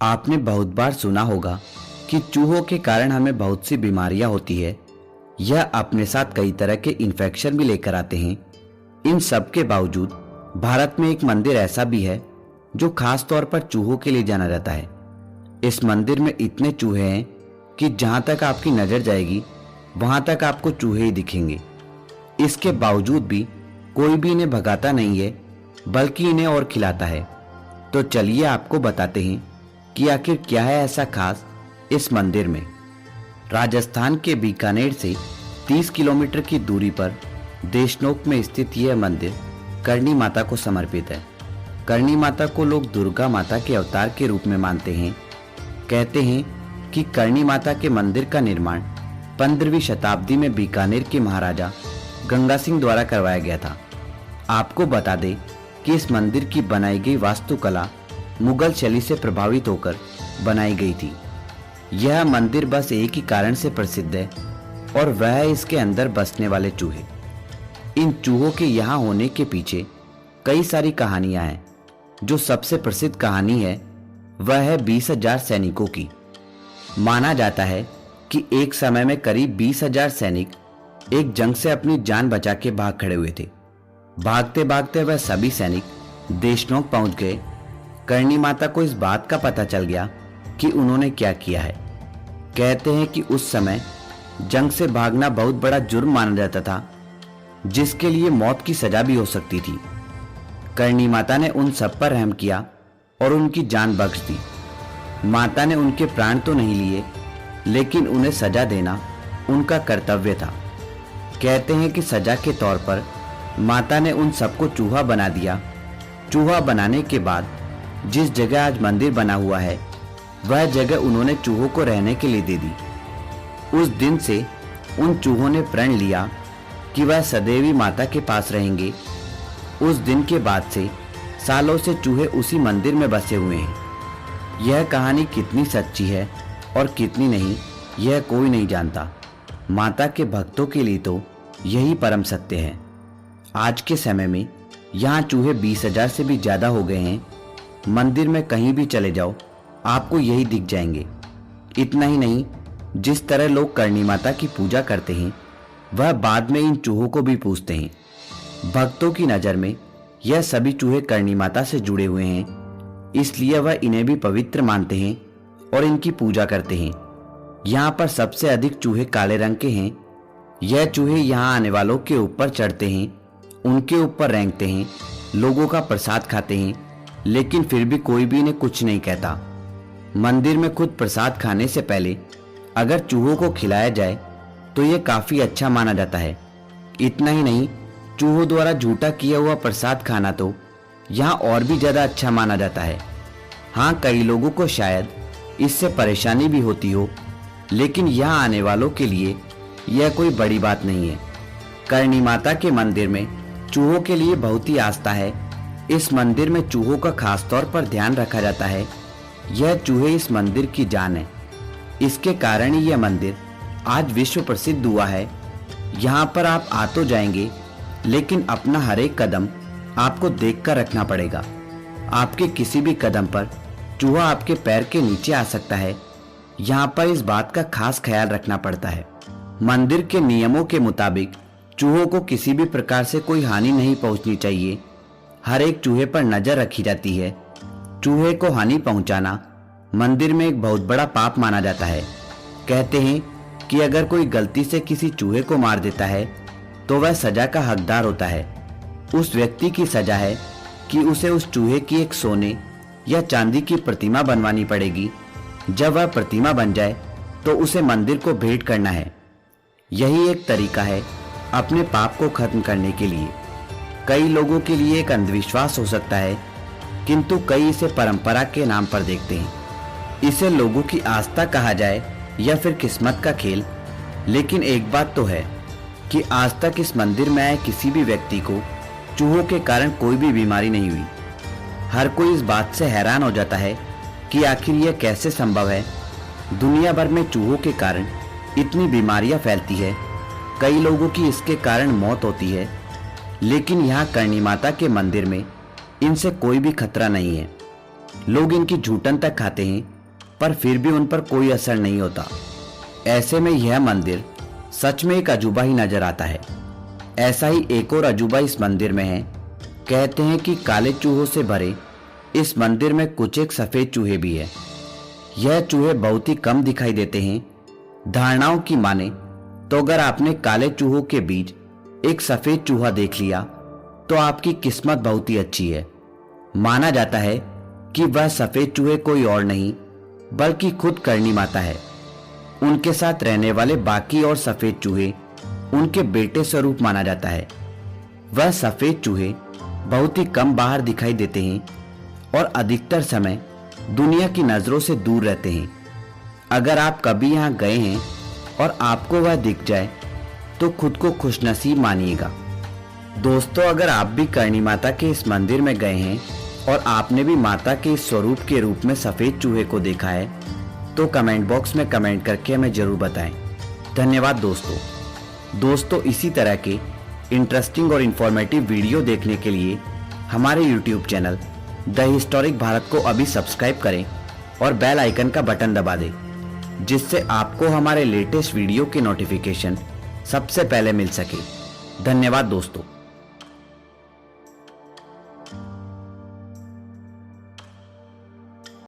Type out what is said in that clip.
आपने बहुत बार सुना होगा कि चूहों के कारण हमें बहुत सी बीमारियां होती है। यह अपने साथ कई तरह के इन्फेक्शन भी लेकर आते हैं। इन सब के बावजूद भारत में एक मंदिर ऐसा भी है जो खास तौर पर चूहों के लिए जाना जाता है। इस मंदिर में इतने चूहे हैं कि जहां तक आपकी नजर जाएगी वहां तक आपको चूहे ही दिखेंगे। इसके बावजूद भी कोई भी इन्हें भगाता नहीं है, बल्कि इन्हें और खिलाता है। तो चलिए आपको बताते हैं कि आखिर क्या है ऐसा खास इस मंदिर में। राजस्थान के बीकानेर से 30 किलोमीटर की दूरी पर देशनोक में स्थित यह मंदिर करणी माता को समर्पित है। करणी माता को लोग दुर्गा माता के अवतार के रूप में मानते हैं। कहते हैं कि करणी माता के मंदिर का निर्माण 15वीं शताब्दी में बीकानेर के महाराजा गंगा सिंह द्वारा करवाया गया था। आपको बता दें कि इस मंदिर की बनाई गई वास्तुकला मुगल शैली से प्रभावित होकर बनाई गई थी। यह मंदिर बस एक ही कारण से प्रसिद्ध है और वह है इसके अंदर बसने वाले चूहे। इन चूहों के यहाँ होने के पीछे कई सारी कहानियां हैं। जो सबसे प्रसिद्ध कहानी है वह है 20,000 सैनिकों की। माना जाता है कि एक समय में करीब 20,000 सैनिक एक जंग से अपनी जान बचा के भाग खड़े हुए थे। भागते भागते वह सभी सैनिक देशनोक पहुंच गए। करणी माता को इस बात का पता चल गया कि उन्होंने क्या किया है। कहते हैं कि उस समय जंग से भागना बहुत बड़ा जुर्म माना जाता था, जिसके लिए मौत की सजा भी हो सकती थी। करणी माता ने उन सब पर रहम किया और उनकी जान बख्श दी। माता ने उनके प्राण तो नहीं लिए, लेकिन उन्हें सजा देना उनका कर्तव्य था। कहते हैं कि सजा के तौर पर माता ने उन सबको चूहा बना दिया। चूहा बनाने के बाद जिस जगह आज मंदिर बना हुआ है वह जगह उन्होंने चूहों को रहने के लिए दे दी। उस दिन से उन चूहों ने प्रण लिया कि वह सदैव ही माता के पास रहेंगे। उस दिन के बाद से सालों से चूहे उसी मंदिर में बसे हुए हैं। यह कहानी कितनी सच्ची है और कितनी नहीं, यह कोई नहीं जानता। माता के भक्तों के लिए तो यही परम सत्य है। आज के समय में यहाँ चूहे 20,000 से भी ज्यादा हो गए हैं। मंदिर में कहीं भी चले जाओ आपको यही दिख जाएंगे। इतना ही नहीं, जिस तरह लोग करणी माता की पूजा करते हैं वह बाद में इन चूहों को भी पूजते हैं। भक्तों की नजर में यह सभी चूहे करणी माता से जुड़े हुए हैं, इसलिए वह इन्हें भी पवित्र मानते हैं और इनकी पूजा करते हैं। यहाँ पर सबसे अधिक चूहे काले रंग के हैं। यह चूहे यहाँ आने वालों के ऊपर चढ़ते हैं, उनके ऊपर रेंगते हैं, लोगों का प्रसाद खाते हैं, लेकिन फिर भी कोई भी इन्हें कुछ नहीं कहता। मंदिर में खुद प्रसाद खाने से पहले अगर चूहों को खिलाया जाए तो यह काफी अच्छा माना जाता है। इतना ही नहीं, चूहों द्वारा झूठा किया हुआ प्रसाद खाना तो यहाँ और भी ज्यादा अच्छा माना जाता है। हाँ, कई लोगों को शायद इससे परेशानी भी होती हो, लेकिन यहाँ आने वालों के लिए यह कोई बड़ी बात नहीं है। करणी माता के मंदिर में चूहों के लिए बहुत ही आस्था है। इस मंदिर में चूहों का खास तौर पर ध्यान रखा जाता है। यह चूहे इस मंदिर की जान है। इसके कारण ही यह मंदिर आज विश्व प्रसिद्ध हुआ है। यहाँ पर आप आ तो जाएंगे, लेकिन अपना हर एक कदम आपको देखकर रखना पड़ेगा। आपके किसी भी कदम पर चूहा आपके पैर के नीचे आ सकता है। यहाँ पर इस बात का खास ख्याल रखना पड़ता है। मंदिर के नियमों के मुताबिक चूहों को किसी भी प्रकार से कोई हानि नहीं पहुंचनी चाहिए। हर एक चूहे पर नजर रखी जाती है। चूहे को हानि पहुंचाना मंदिर में एक बहुत बड़ा पाप माना जाता है। कहते हैं कि अगर कोई गलती से किसी चूहे को मार देता है तो वह सजा का हकदार होता है। उस व्यक्ति की सजा है कि उसे उस चूहे की एक सोने या चांदी की प्रतिमा बनवानी पड़ेगी। जब वह प्रतिमा बन जाए तो उसे मंदिर को भेंट करना है। यही एक तरीका है अपने पाप को खत्म करने के लिए। कई लोगों के लिए एक अंधविश्वास हो सकता है, किंतु कई इसे परंपरा के नाम पर देखते हैं। इसे लोगों की आस्था कहा जाए या फिर किस्मत का खेल, लेकिन एक बात तो है कि आज तक इस मंदिर में आए किसी भी व्यक्ति को चूहों के कारण कोई भी बीमारी नहीं हुई। हर कोई इस बात से हैरान हो जाता है कि आखिर यह कैसे संभव है। दुनिया भर में चूहों के कारण इतनी बीमारियां फैलती है, कई लोगों की इसके कारण मौत होती है, लेकिन यहाँ करणी माता के मंदिर में इनसे कोई भी खतरा नहीं है। लोग इनकी झूठन तक खाते हैं, पर फिर भी उन पर कोई असर नहीं होता। ऐसे में यह मंदिर सच में एक अजूबा ही नजर आता है। ऐसा ही एक और अजूबा इस मंदिर में है। कहते हैं कि काले चूहों से भरे इस मंदिर में कुछ एक सफेद चूहे भी है। यह चूहे बहुत ही कम दिखाई देते हैं। धारणाओं की माने तो अगर आपने काले चूहों के बीच एक सफेद चूहा देख लिया तो आपकी किस्मत बहुत ही अच्छी है। माना जाता है कि वह सफेद चूहे कोई और नहीं बल्कि खुद करनी माता है। उनके साथ रहने वाले बाकी और सफेद चूहे उनके बेटे स्वरूप माना जाता है। वह सफेद चूहे बहुत ही कम बाहर दिखाई देते हैं और अधिकतर समय दुनिया की नजरों से दूर रहते हैं। अगर आप कभी यहाँ गए हैं और आपको वह दिख जाए तो खुद को खुशनसीब मानिएगा। दोस्तों, अगर आप भी करणी माता के इस मंदिर में गए हैं और आपने भी माता के इस स्वरूप के रूप में सफेद चूहे को देखा है तो कमेंट बॉक्स में कमेंट करके हमें जरूर बताएं। धन्यवाद दोस्तों, इसी तरह के इंटरेस्टिंग और इंफॉर्मेटिव वीडियो देखने के लिए हमारे YouTube channel the historic Bharat को अभी सब्सक्राइब करें और बेल आइकन का बटन दबा दें, जिससे आपको हमारे लेटेस्ट वीडियो के नोटिफिकेशन सबसे पहले मिल सके। धन्यवाद दोस्तों।